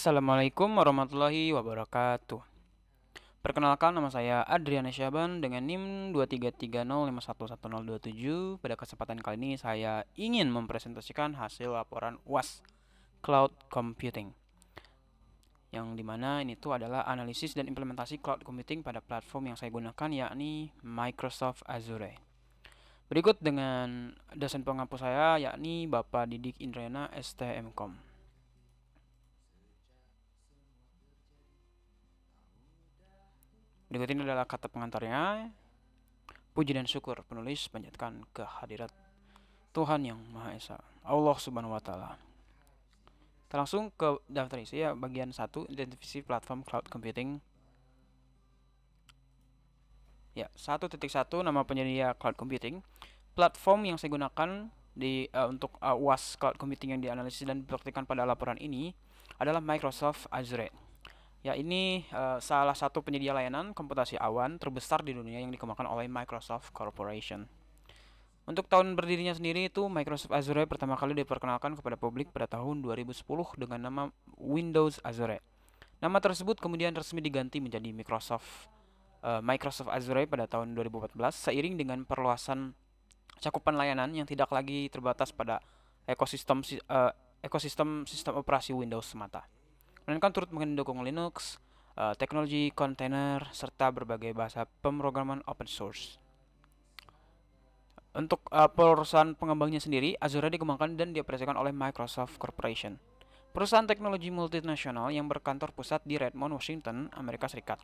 Assalamualaikum warahmatullahi wabarakatuh. Perkenalkan, nama saya Adriana Syaban dengan NIM 23305110027. Pada kesempatan kali ini saya ingin mempresentasikan hasil laporan UAS Cloud Computing, yang dimana ini tuh adalah analisis dan implementasi cloud computing pada platform yang saya gunakan, yakni Microsoft Azure. Berikut dengan dosen pengampu saya, yakni Bapak Didik Indrayana STMkom. Berikut ini adalah kata pengantarnya. Puji dan syukur penulis panjatkan kehadirat Tuhan Yang Maha Esa, Allah Subhanahu wa taala. Kita langsung ke daftar isi ya, bagian 1, identifikasi platform cloud computing. Ya, 1.1 nama penyedia cloud computing. Platform yang saya gunakan untuk UAS cloud computing yang dianalisis dan dipraktikkan pada laporan ini adalah Microsoft Azure. Ya, ini salah satu penyedia layanan komputasi awan terbesar di dunia yang dikembangkan oleh Microsoft Corporation. Untuk tahun berdirinya sendiri itu, Microsoft Azure pertama kali diperkenalkan kepada publik pada tahun 2010 dengan nama Windows Azure. Nama tersebut kemudian resmi diganti menjadi Microsoft Azure pada tahun 2014 seiring dengan perluasan cakupan layanan yang tidak lagi terbatas pada ekosistem sistem operasi Windows semata, melainkan turut mendukung Linux, teknologi kontainer, serta berbagai bahasa pemrograman open source. Untuk perusahaan pengembangnya sendiri, Azure dikembangkan dan dioperasikan oleh Microsoft Corporation, perusahaan teknologi multinasional yang berkantor pusat di Redmond, Washington, Amerika Serikat.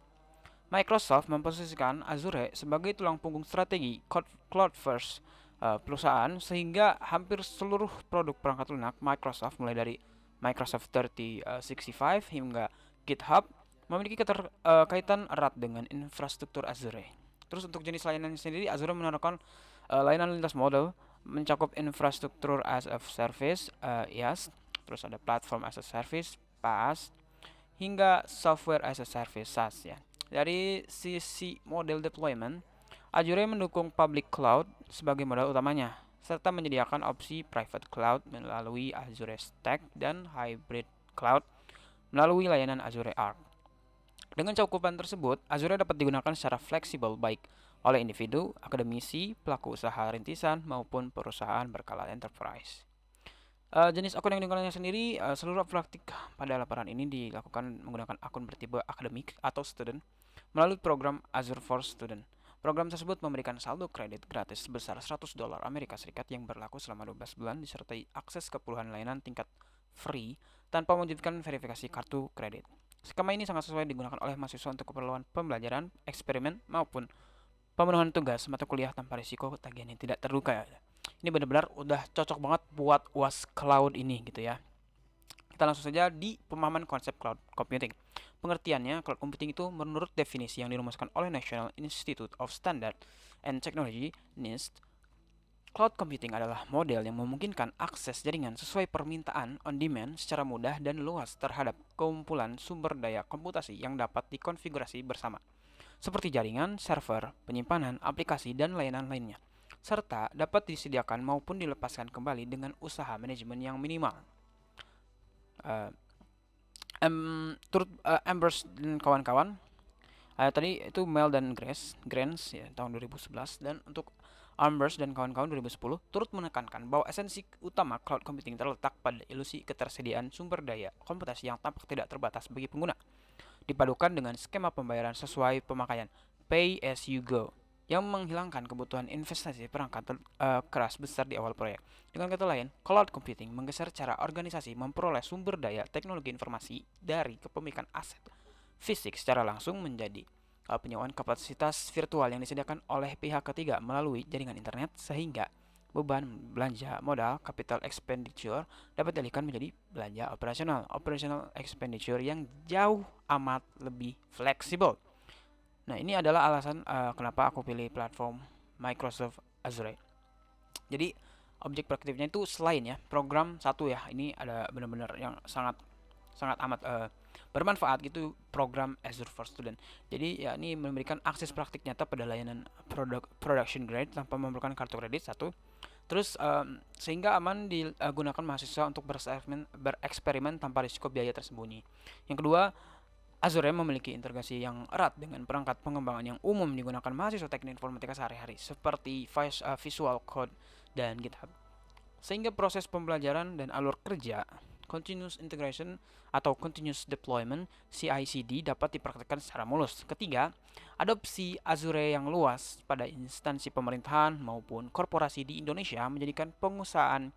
Microsoft memposisikan Azure sebagai tulang punggung strategi cloud first perusahaan, sehingga hampir seluruh produk perangkat lunak Microsoft mulai dari Microsoft 365 hingga GitHub memiliki keterkaitan erat dengan infrastruktur Azure. Terus untuk jenis layanan sendiri, Azure menawarkan layanan lintas model mencakup infrastruktur as a service IaaS, terus ada platform as a service PaaS, hingga software as a service SaaS ya. Dari sisi model deployment, Azure mendukung public cloud sebagai modal utamanya, serta menyediakan opsi private cloud melalui Azure Stack dan hybrid cloud melalui layanan Azure Arc. Dengan cakupan tersebut, Azure dapat digunakan secara fleksibel baik oleh individu, akademisi, pelaku usaha rintisan, maupun perusahaan berskala enterprise. Jenis akun yang digunakan sendiri, seluruh praktik pada laporan ini dilakukan menggunakan akun bertipe akademik atau student melalui program Azure for Student. Program tersebut memberikan saldo kredit gratis sebesar $100 Amerika Serikat yang berlaku selama 12 bulan, disertai akses ke puluhan layanan tingkat free tanpa membutuhkan verifikasi kartu kredit. Skema ini sangat sesuai digunakan oleh mahasiswa untuk keperluan pembelajaran, eksperimen, maupun pemenuhan tugas mata kuliah tanpa risiko tagihan yang tidak terduga. Ini benar-benar udah cocok banget buat UAS Cloud ini gitu ya. Kita langsung saja di pemahaman konsep cloud computing. Pengertiannya, cloud computing itu menurut definisi yang dirumuskan oleh National Institute of Standard and Technology (NIST), cloud computing adalah model yang memungkinkan akses jaringan sesuai permintaan on demand secara mudah dan luas terhadap kumpulan sumber daya komputasi yang dapat dikonfigurasi bersama, seperti jaringan, server, penyimpanan, aplikasi, dan layanan lainnya, serta dapat disediakan maupun dilepaskan kembali dengan usaha manajemen yang minimal. Ambers dan kawan-kawan, tadi itu Mel dan Grants ya, tahun 2011, dan untuk Ambers dan kawan-kawan 2010 turut menekankan bahwa esensi utama cloud computing terletak pada ilusi ketersediaan sumber daya komputasi yang tampak tidak terbatas bagi pengguna, dipadukan dengan skema pembayaran sesuai pemakaian pay as you go yang menghilangkan kebutuhan investasi perangkat keras besar di awal proyek. Dengan kata lain, cloud computing menggeser cara organisasi memperoleh sumber daya teknologi informasi dari kepemilikan aset fisik secara langsung menjadi penyewaan kapasitas virtual yang disediakan oleh pihak ketiga melalui jaringan internet, sehingga beban belanja modal capital expenditure dapat dialihkan menjadi belanja operational expenditure yang jauh amat lebih fleksibel. Nah, ini adalah alasan kenapa aku pilih platform Microsoft Azure. Jadi objek praktifnya itu selain ya program satu ya, ini ada benar-benar yang sangat amat bermanfaat gitu, program Azure for Student. Jadi ya, ini memberikan akses praktik nyata pada layanan production grade tanpa memerlukan kartu kredit satu. Terus sehingga aman digunakan mahasiswa untuk bereksperimen tanpa risiko biaya tersembunyi. Yang kedua, Azure memiliki integrasi yang erat dengan perangkat pengembangan yang umum digunakan mahasiswa teknik informatika sehari-hari seperti Visual Code dan GitHub. Sehingga proses pembelajaran dan alur kerja continuous integration atau continuous deployment CI/CD dapat dipraktikkan secara mulus. Ketiga, adopsi Azure yang luas pada instansi pemerintahan maupun korporasi di Indonesia menjadikan penguasaan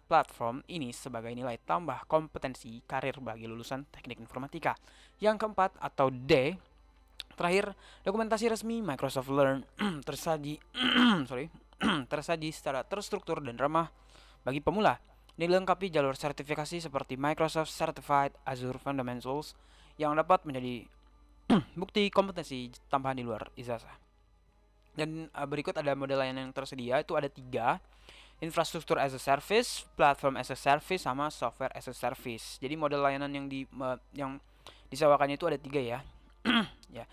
platform ini sebagai nilai tambah kompetensi karir bagi lulusan teknik informatika. Yang keempat atau D, terakhir, dokumentasi resmi Microsoft Learn tersaji tersaji secara terstruktur dan ramah bagi pemula. Dilengkapi jalur sertifikasi seperti Microsoft Certified Azure Fundamentals yang dapat menjadi bukti kompetensi tambahan di luar ijazah. Dan berikut ada model layanan yang tersedia, itu ada 3: infrastruktur as a service, platform as a service, sama software as a service. Jadi model layanan yang disewakannya itu ada 3 ya. Ya,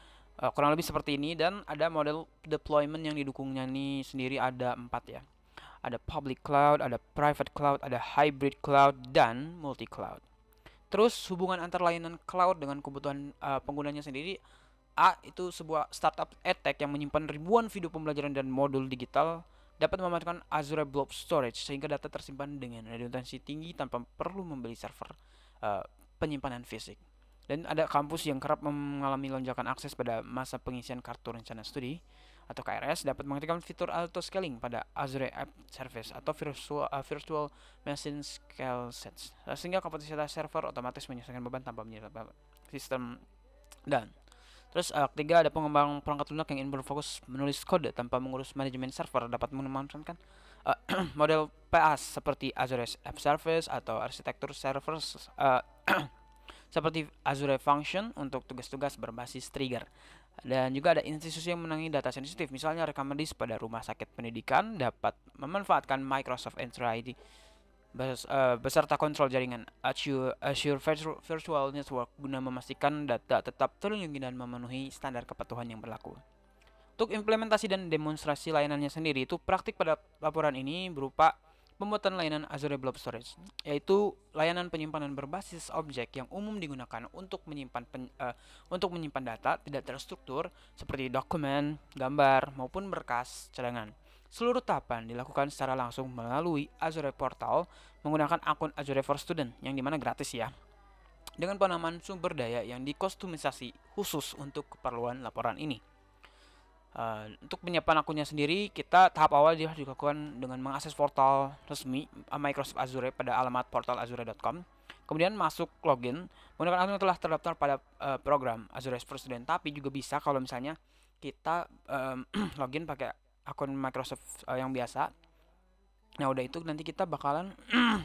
kurang lebih seperti ini. Dan ada model deployment yang didukungnya nih sendiri ada 4 ya. Ada public cloud, ada private cloud, ada hybrid cloud, dan multi cloud. Terus hubungan antar layanan cloud dengan kebutuhan penggunanya sendiri. A, itu sebuah startup edtech yang menyimpan ribuan video pembelajaran dan modul digital, dapat memanfaatkan Azure Blob Storage sehingga data tersimpan dengan redundansi tinggi tanpa perlu membeli server penyimpanan fisik. Dan ada kampus yang kerap mengalami lonjakan akses pada masa pengisian kartu rencana studi atau KRS, dapat mengaktifkan fitur auto scaling pada Azure App Service atau virtual machine scale sets, sehingga kapasitas server otomatis menyesuaikan beban tanpa menyerap sistem. Dan terus ketiga, ada pengembang perangkat lunak yang ingin berfokus menulis kode tanpa mengurus manajemen server, dapat memanfaatkan model PaaS seperti Azure App Service atau arsitektur servers seperti Azure Function untuk tugas-tugas berbasis trigger. Dan juga ada institusi yang menangani data sensitif, misalnya rekam medis pada rumah sakit pendidikan, dapat memanfaatkan Microsoft Entra ID beserta kontrol jaringan Azure Virtual Network guna memastikan data tetap terlindungi dan memenuhi standar kepatuhan yang berlaku. Untuk implementasi dan demonstrasi layanannya sendiri, itu praktik pada laporan ini berupa pembuatan layanan Azure Blob Storage, yaitu layanan penyimpanan berbasis objek yang umum digunakan untuk menyimpan data tidak terstruktur seperti dokumen, gambar, maupun berkas cadangan. Seluruh tahapan dilakukan secara langsung melalui Azure Portal menggunakan akun Azure for Student yang dimana gratis ya, dengan penamaan sumber daya yang dikostumisasi khusus untuk keperluan laporan ini. Untuk penyiapan akunnya sendiri, kita tahap awal dia dilakukan dengan mengakses portal resmi Microsoft Azure pada alamat portalazure.com. Kemudian masuk login menggunakan akun yang telah terdaftar pada program Azure for Student. Tapi juga bisa kalau misalnya kita login pakai akun Microsoft yang biasa. Nah udah itu nanti kita bakalan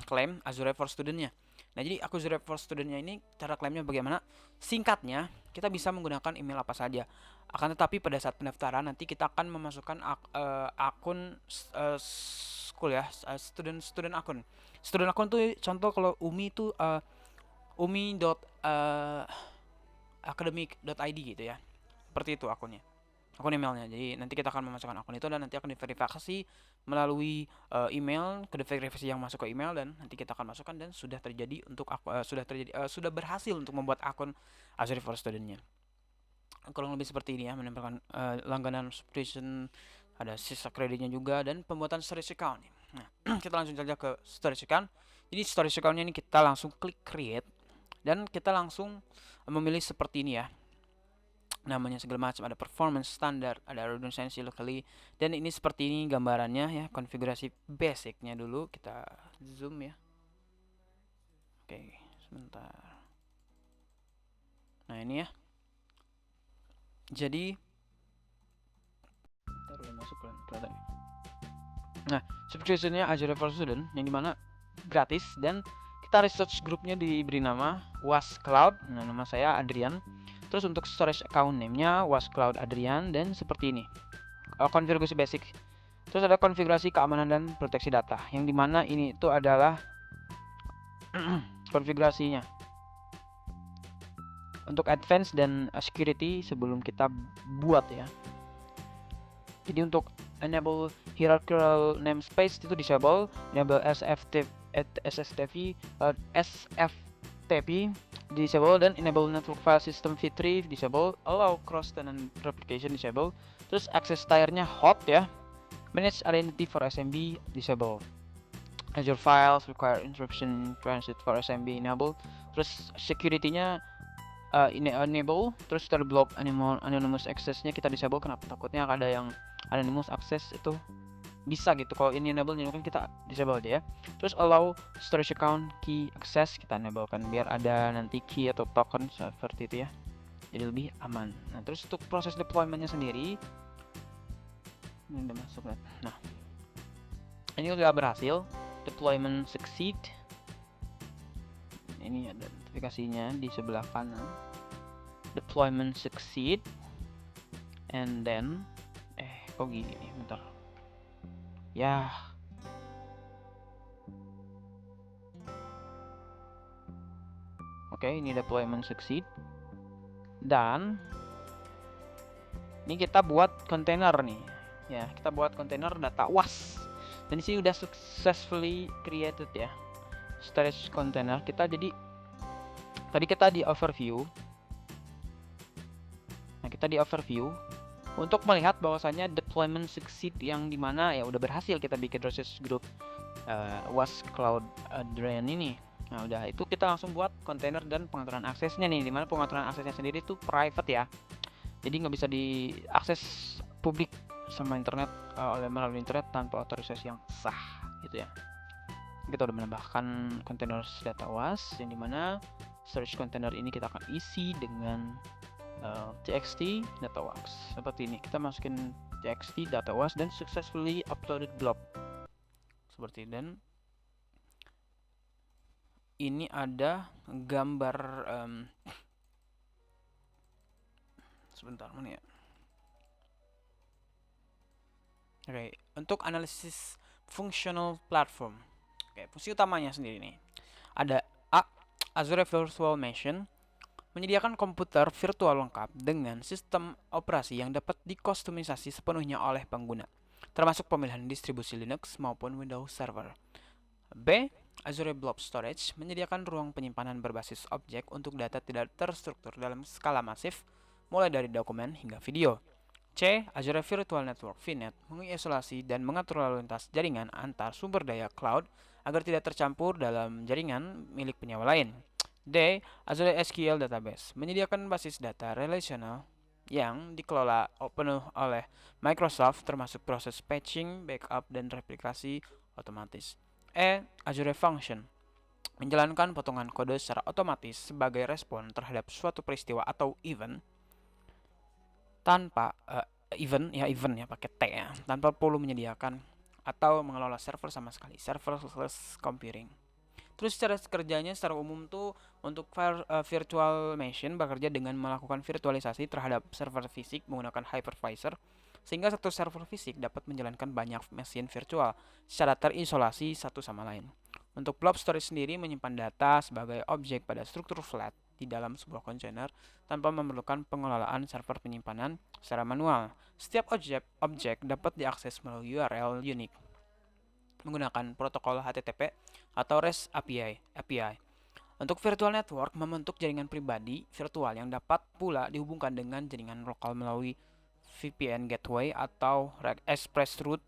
klaim Azure for Student-nya. Nah jadi Azure for Student-nya ini cara klaimnya bagaimana? Singkatnya, kita bisa menggunakan email apa saja. Akan tetapi pada saat pendaftaran nanti kita akan memasukkan akun school ya, student akun. Student akun tuh contoh kalau Umi itu umi.academic.id gitu ya. Seperti itu akunnya. Akun emailnya. Jadi nanti kita akan memasukkan akun itu dan nanti akan diverifikasi melalui email, kode verifikasi yang masuk ke email, dan nanti kita akan masukkan dan sudah terjadi sudah berhasil untuk membuat akun Azure for Student-nya. Kurang lebih seperti ini ya, menempelkan langganan subscription, ada sisa kreditnya juga, dan pembuatan storage account. Nah, kita langsung saja ke storage account. Jadi storage account-nya ini kita langsung klik create dan kita langsung memilih seperti ini ya. Namanya segala macam, ada performance standar, ada redundancy locally, dan ini seperti ini gambarannya ya. Konfigurasi basicnya dulu kita zoom ya. Oke, sebentar. Nah ini ya. Jadi masuk kelihatan. Nah, subscription-nya Azure for Student yang dimana gratis, dan kita research grupnya diberi nama Was Cloud. Nah, nama saya Adrian. Terus untuk storage account name-nya Was Cloud Adrian, dan seperti ini. Konfigurasi basic. Terus ada konfigurasi keamanan dan proteksi data, yang dimana ini itu adalah konfigurasinya. Untuk advance dan security sebelum kita buat ya. Jadi untuk enable hierarchical namespace itu disable, enable SFTP disable, dan enable network file system v3 disable, allow cross tenant replication disable, terus access tiernya hot ya, manage identity for SMB disable, Azure files require interruption transit for SMB enable, terus security-nya ini enable, terus block anonymous access-nya kita disable. Kenapa? Takutnya ada yang anonymous access itu bisa gitu. Kalau ini enable kan kita disable aja ya. Terus allow storage account key access kita enable kan biar ada nanti key atau token seperti itu ya. Jadi lebih aman. Nah, terus untuk proses deployment-nya sendiri ini udah masuk kan. Nah, ini udah berhasil. Deployment succeed. Ini ada notifikasinya di sebelah kanan. Deployment succeed. And then kok gini nih, bentar. Ya. Oke, ini deployment succeed. Dan ini kita buat kontainer nih. Ya, kita buat kontainer data WAS. Dan ini udah successfully created ya. Storage container kita. Jadi tadi kita di overview. Nah, kita di overview untuk melihat bahwasannya deployment succeed yang dimana ya udah berhasil kita bikin resource group WAS Cloud Drain ini. Nah, udah itu kita langsung buat kontainer dan pengaturan aksesnya nih, dimana pengaturan aksesnya sendiri itu private ya. Jadi nggak bisa diakses publik sama internet melalui internet tanpa otorisasi yang sah gitu ya. Kita udah menambahkan kontainer data WAS yang dimana storage container ini kita akan isi dengan txt data WAS seperti ini. Kita masukin txt data WAS dan successfully uploaded blob seperti ini. Dan ini ada gambar sebentar mana ya. Oke, untuk analisis functional platform. Oke, fungsi utamanya sendiri nih. Ada Azure Virtual Machine menyediakan komputer virtual lengkap dengan sistem operasi yang dapat dikustomisasi sepenuhnya oleh pengguna, termasuk pemilihan distribusi Linux maupun Windows Server. B. Azure Blob Storage menyediakan ruang penyimpanan berbasis objek untuk data tidak terstruktur dalam skala masif, mulai dari dokumen hingga video. C. Azure Virtual Network (VNet) mengisolasi dan mengatur lalu lintas jaringan antar sumber daya cloud agar tidak tercampur dalam jaringan milik penyewa lain. D. Azure SQL Database menyediakan basis data relasional yang dikelola penuh oleh Microsoft, termasuk proses patching, backup, dan replikasi otomatis. E. Azure Function menjalankan potongan kode secara otomatis sebagai respon terhadap suatu peristiwa atau event tanpa event ya pakai T ya, tanpa perlu menyediakan atau mengelola server sama sekali, serverless computing. Terus cara kerjanya secara umum tuh untuk virtual machine bekerja dengan melakukan virtualisasi terhadap server fisik menggunakan hypervisor, sehingga satu server fisik dapat menjalankan banyak mesin virtual secara terisolasi satu sama lain. Untuk blob storage sendiri menyimpan data sebagai objek pada struktur flat di dalam sebuah kontainer tanpa memerlukan pengelolaan server penyimpanan secara manual. Setiap objek dapat diakses melalui URL unik menggunakan protokol HTTP atau REST API. Untuk virtual network membentuk jaringan pribadi virtual yang dapat pula dihubungkan dengan jaringan lokal melalui VPN gateway atau express route.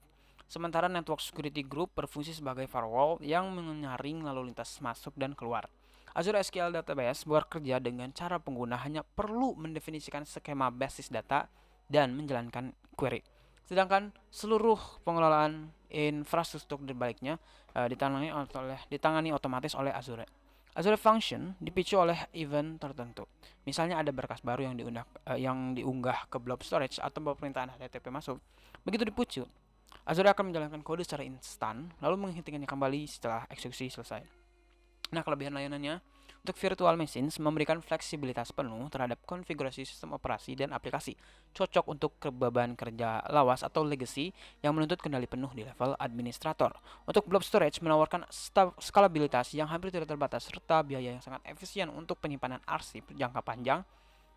Sementara network security group berfungsi sebagai firewall yang menyaring lalu lintas masuk dan keluar. Azure SQL Database bekerja dengan cara pengguna hanya perlu mendefinisikan skema basis data dan menjalankan query. Sedangkan seluruh pengelolaan infrastruktur di baliknya ditangani otomatis oleh Azure. Azure Function dipicu oleh event tertentu. Misalnya ada berkas baru yang diunggah ke blob storage atau permintaan HTTP masuk. Begitu dipicu, Azure akan menjalankan kode secara instan, lalu menghentikannya kembali setelah eksekusi selesai. Nah, kelebihan layanannya untuk virtual machines memberikan fleksibilitas penuh terhadap konfigurasi sistem operasi dan aplikasi, cocok untuk beban kerja lawas atau legacy yang menuntut kendali penuh di level administrator. Untuk blob storage menawarkan skalabilitas yang hampir tidak terbatas serta biaya yang sangat efisien untuk penyimpanan arsip jangka panjang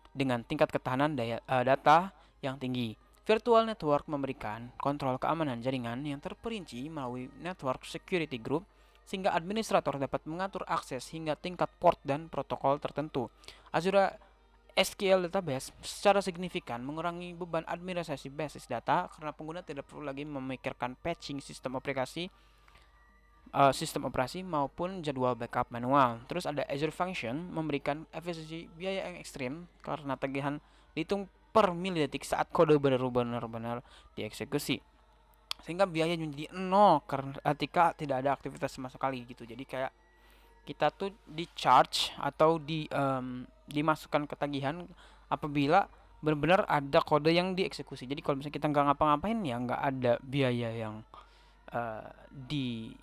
dengan tingkat ketahanan data yang tinggi. Virtual network memberikan kontrol keamanan jaringan yang terperinci melalui network security group sehingga administrator dapat mengatur akses hingga tingkat port dan protokol tertentu. Azure SQL Database secara signifikan mengurangi beban administrasi basis data karena pengguna tidak perlu lagi memikirkan patching sistem operasi maupun jadwal backup manual. Terus ada Azure Function memberikan efisiensi biaya yang ekstrim karena tagihan dihitung per milidetik saat kode benar-benar dieksekusi. Sehingga biayanya menjadi nol karena ketika tidak ada aktivitas sama sekali gitu. Jadi kayak kita tuh di charge atau dimasukkan ke tagihan apabila benar-benar ada kode yang dieksekusi. Jadi kalau misalnya kita nggak ngapa-ngapain ya nggak ada biaya yang di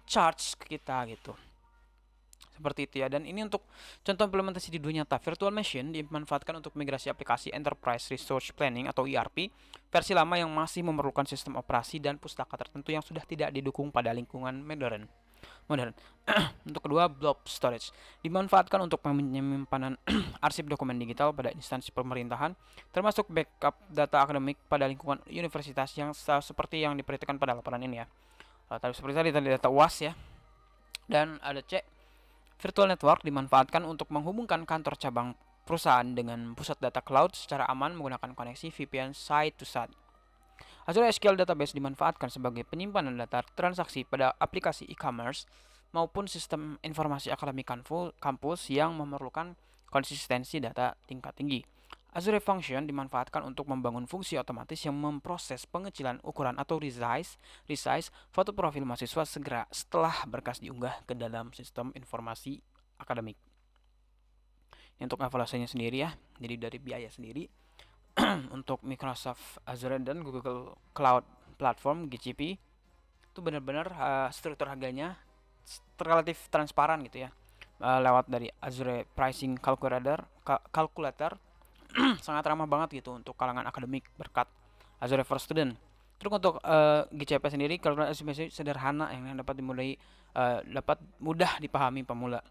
charge ke kita gitu. Seperti itu ya. Dan ini untuk contoh implementasi di dunia nyata. Virtual machine dimanfaatkan untuk migrasi aplikasi Enterprise Resource Planning atau ERP versi lama yang masih memerlukan sistem operasi dan pustaka tertentu yang sudah tidak didukung pada lingkungan modern. Untuk kedua, blob storage dimanfaatkan untuk penyimpanan arsip dokumen digital pada instansi pemerintahan, termasuk backup data akademik pada lingkungan universitas yang seperti yang diperhatikan pada laporan ini ya. Seperti tadi data UAS ya. Dan ada C, virtual network dimanfaatkan untuk menghubungkan kantor cabang perusahaan dengan pusat data cloud secara aman menggunakan koneksi VPN site to site. Azure SQL Database dimanfaatkan sebagai penyimpanan data transaksi pada aplikasi e-commerce maupun sistem informasi akademik kampus yang memerlukan konsistensi data tingkat tinggi. Azure Function dimanfaatkan untuk membangun fungsi otomatis yang memproses pengecilan ukuran atau resize foto profil mahasiswa segera setelah berkas diunggah ke dalam sistem informasi akademik. Ini untuk evaluasinya sendiri ya, jadi dari biaya sendiri untuk Microsoft Azure dan Google Cloud Platform (GCP) itu benar-benar struktur harganya relatif transparan gitu ya, lewat dari Azure Pricing Calculator sangat ramah banget gitu untuk kalangan akademik berkat Azure for Student. Terus untuk GCP sendiri kalkulasi sederhana yang dapat mudah dipahami pemula,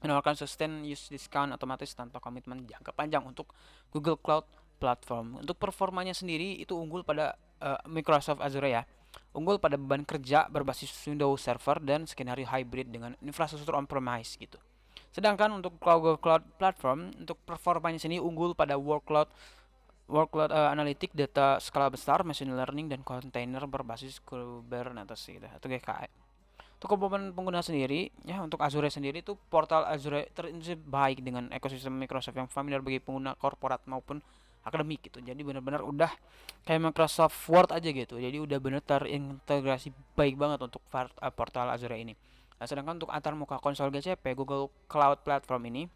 menawarkan sustain use discount otomatis tanpa komitmen jangka panjang untuk Google Cloud Platform. Untuk performanya sendiri itu unggul pada Microsoft Azure ya, unggul pada beban kerja berbasis Windows Server dan skenario hybrid dengan infrastruktur on-premise gitu. Sedangkan untuk Google Cloud Platform untuk performanya sendiri unggul pada workload analitik, data skala besar, machine learning dan kontainer berbasis Kubernetes gitu atau GKE. Untuk komponen pengguna sendiri ya, untuk Azure sendiri itu portal Azure terintegrasi baik dengan ekosistem Microsoft yang familiar bagi pengguna korporat maupun akademik gitu. Jadi benar-benar udah kayak Microsoft Word aja gitu. Jadi udah benar terintegrasi baik banget untuk portal Azure ini. Nah, sedangkan untuk antarmuka konsol GCP Google Cloud Platform ini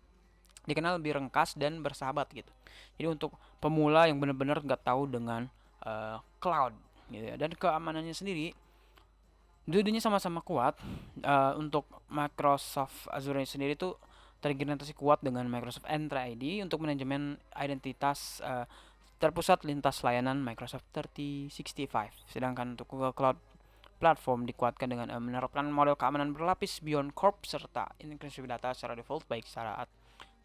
dikenal lebih ringkas dan bersahabat gitu. Jadi untuk pemula yang benar-benar nggak tahu dengan cloud gitu ya. Dan keamanannya sendiri dua-duanya sama-sama kuat. Untuk Microsoft Azure sendiri tuh terintegrasi kuat dengan Microsoft Entra ID untuk manajemen identitas terpusat lintas layanan Microsoft 365. Sedangkan untuk Google Cloud Platform dikuatkan dengan menerapkan model keamanan berlapis Beyond Corp serta integrasi data secara default baik saat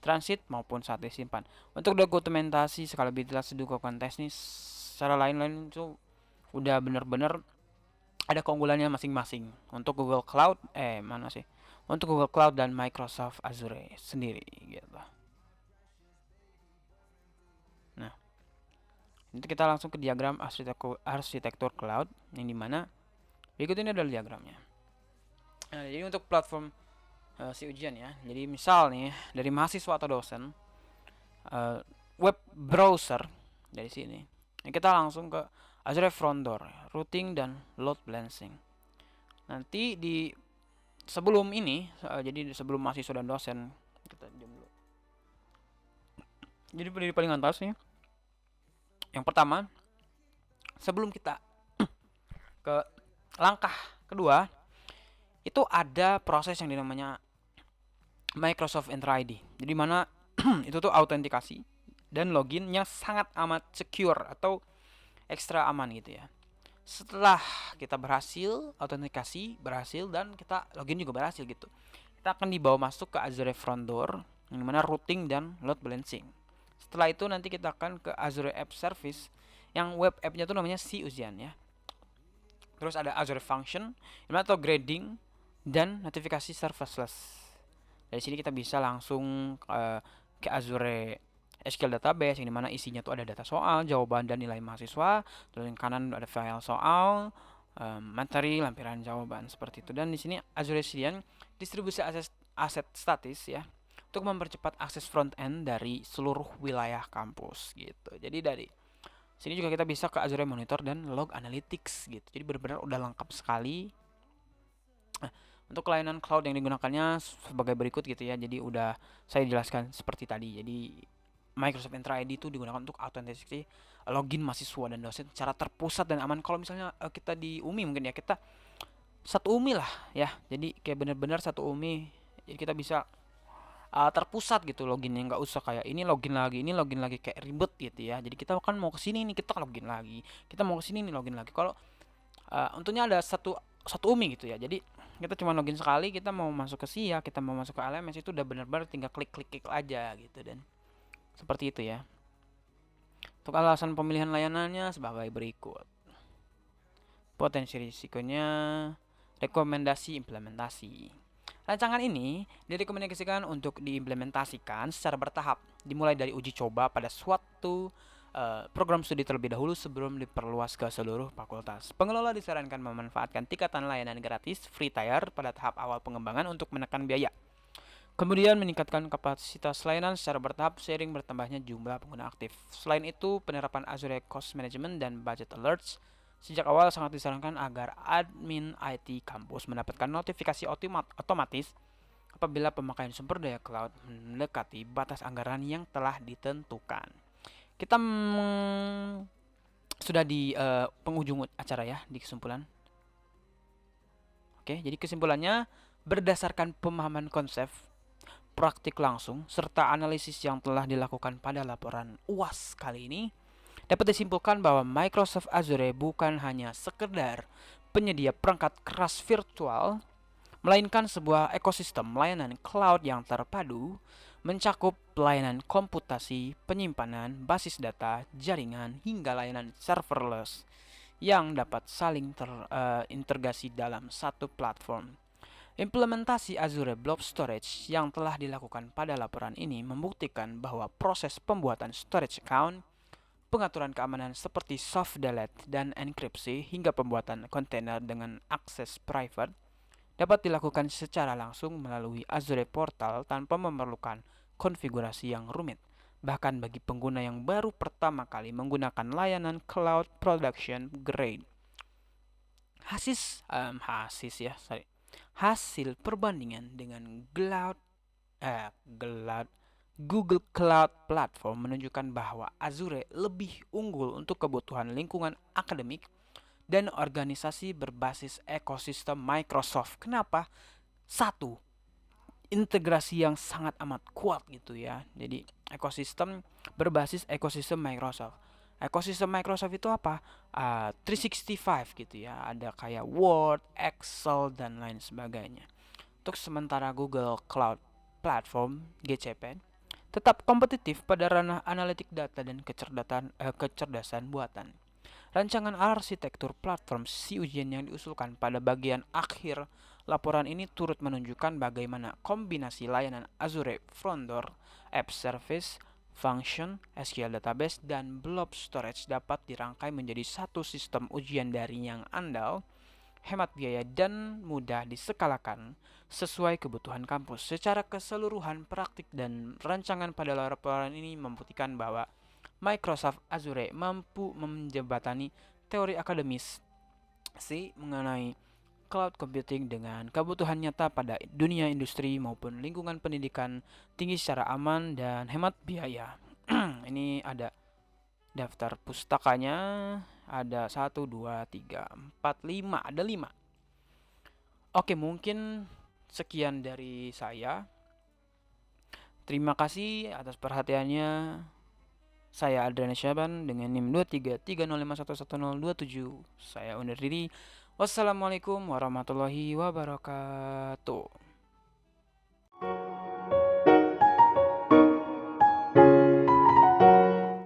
transit maupun saat disimpan. Untuk dokumentasi skala lebih jelas dukungan teknis secara lain-lain itu udah benar-benar ada keunggulannya masing-masing. Untuk Google Cloud untuk Google Cloud dan Microsoft Azure sendiri gitu. Nah, nanti kita langsung ke diagram arsitektur cloud yang dimana berikut ini adalah diagramnya. Nah, jadi untuk platform si ujian ya. Jadi misal nih dari mahasiswa atau dosen web browser dari sini. Nah, kita langsung ke Azure Front Door, routing dan load balancing. Nanti di sebelum ini jadi sebelum mahasiswa dan dosen kita jam dulu. Jadi di paling atas nih. Yang pertama, sebelum kita ke langkah kedua itu ada proses yang dinamanya Microsoft Entra ID. Jadi mana itu tuh autentikasi dan loginnya sangat amat secure atau ekstra aman gitu ya. Setelah kita berhasil autentikasi dan kita login juga berhasil gitu, kita akan dibawa masuk ke Azure Front Door yang mana routing dan load balancing. Setelah itu nanti kita akan ke Azure App Service Yang web app-nya tuh namanya si ujian ya. Terus ada Azure Function, atau grading dan notifikasi serverless. Dari sini kita bisa langsung ke Azure SQL Database yang dimana isinya tuh ada data soal, jawaban dan nilai mahasiswa. Terus yang kanan ada file soal, materi, lampiran jawaban seperti itu. Dan di sini Azure CDN distribusi aset statis ya untuk mempercepat akses front end dari seluruh wilayah kampus gitu. Jadi dari sini juga kita bisa ke Azure Monitor dan Log Analytics gitu. Jadi benar-benar udah lengkap sekali. Untuk layanan cloud yang digunakannya sebagai berikut gitu ya. Jadi udah saya jelaskan seperti tadi. Jadi Microsoft Entra ID itu digunakan untuk autentikasi login mahasiswa dan dosen secara terpusat dan aman. Kalau misalnya kita di UMI mungkin ya, kita satu UMI lah ya. Jadi kayak benar-benar satu UMI. Jadi kita bisa terpusat gitu loginnya, nggak usah kayak ini login lagi kayak ribet gitu ya. Jadi kita kan mau ke sini nih kita login lagi, kita mau ke sini nih login lagi. Kalau untungnya ada satu satu UMI gitu ya. Jadi kita cuma login sekali, kita mau masuk ke SIA, kita mau masuk ke LMS itu udah benar-benar tinggal klik aja gitu. Dan seperti itu ya. Untuk alasan pemilihan layanannya sebagai berikut. Potensi risikonya, rekomendasi implementasi. Rancangan ini direkomendasikan untuk diimplementasikan secara bertahap, dimulai dari uji coba pada suatu program studi terlebih dahulu sebelum diperluas ke seluruh fakultas. Pengelola disarankan memanfaatkan tingkatan layanan gratis free tier pada tahap awal pengembangan untuk menekan biaya. Kemudian meningkatkan kapasitas layanan secara bertahap seiring bertambahnya jumlah pengguna aktif. Selain itu, penerapan Azure Cost Management dan Budget Alerts sejak awal sangat disarankan agar admin IT kampus mendapatkan notifikasi otomatis apabila pemakaian sumber daya cloud mendekati batas anggaran yang telah ditentukan. Kita sudah di penghujung acara ya, di kesimpulan. Oke, jadi kesimpulannya berdasarkan pemahaman konsep, praktik langsung, serta analisis yang telah dilakukan pada laporan UAS kali ini, dapat disimpulkan bahwa Microsoft Azure bukan hanya sekedar penyedia perangkat keras virtual, melainkan sebuah ekosistem layanan cloud yang terpadu, mencakup pelayanan komputasi, penyimpanan, basis data, jaringan, hingga layanan serverless yang dapat saling terintegrasi dalam satu platform. Implementasi Azure Blob Storage yang telah dilakukan pada laporan ini membuktikan bahwa proses pembuatan storage account, pengaturan keamanan seperti soft delete dan enkripsi hingga pembuatan kontainer dengan akses private dapat dilakukan secara langsung melalui Azure Portal tanpa memerlukan konfigurasi yang rumit. Bahkan bagi pengguna yang baru pertama kali menggunakan layanan cloud production grade. Hasil perbandingan dengan Google Cloud Platform menunjukkan bahwa Azure lebih unggul untuk kebutuhan lingkungan akademik dan organisasi berbasis ekosistem Microsoft. Kenapa? Satu, integrasi yang sangat amat kuat gitu ya. Jadi ekosistem berbasis ekosistem Microsoft. Ekosistem Microsoft itu apa? 365 gitu ya. Ada kayak Word, Excel, dan lain sebagainya. Untuk sementara Google Cloud Platform (GCP) tetap kompetitif pada ranah analitik data dan kecerdasan buatan. Rancangan arsitektur platform si ujian yang diusulkan pada bagian akhir laporan ini turut menunjukkan bagaimana kombinasi layanan Azure Front Door, App Service, Function, SQL Database, dan Blob Storage dapat dirangkai menjadi satu sistem ujian daring yang andal, hemat biaya, dan mudah diskalakan sesuai kebutuhan kampus. Secara keseluruhan, praktik dan rancangan pada laporan ini membuktikan bahwa Microsoft Azure mampu menjembatani teori akademis mengenai cloud computing dengan kebutuhan nyata pada dunia industri maupun lingkungan pendidikan tinggi secara aman dan hemat biaya. Ini ada daftar pustakanya, ada 1, 2, 3, 4, 5, ada 5. Oke, mungkin sekian dari saya. Terima kasih atas perhatiannya. Saya Adrian Syaban dengan NIM 2330511027. Saya undur diri. Wassalamualaikum warahmatullahi wabarakatuh.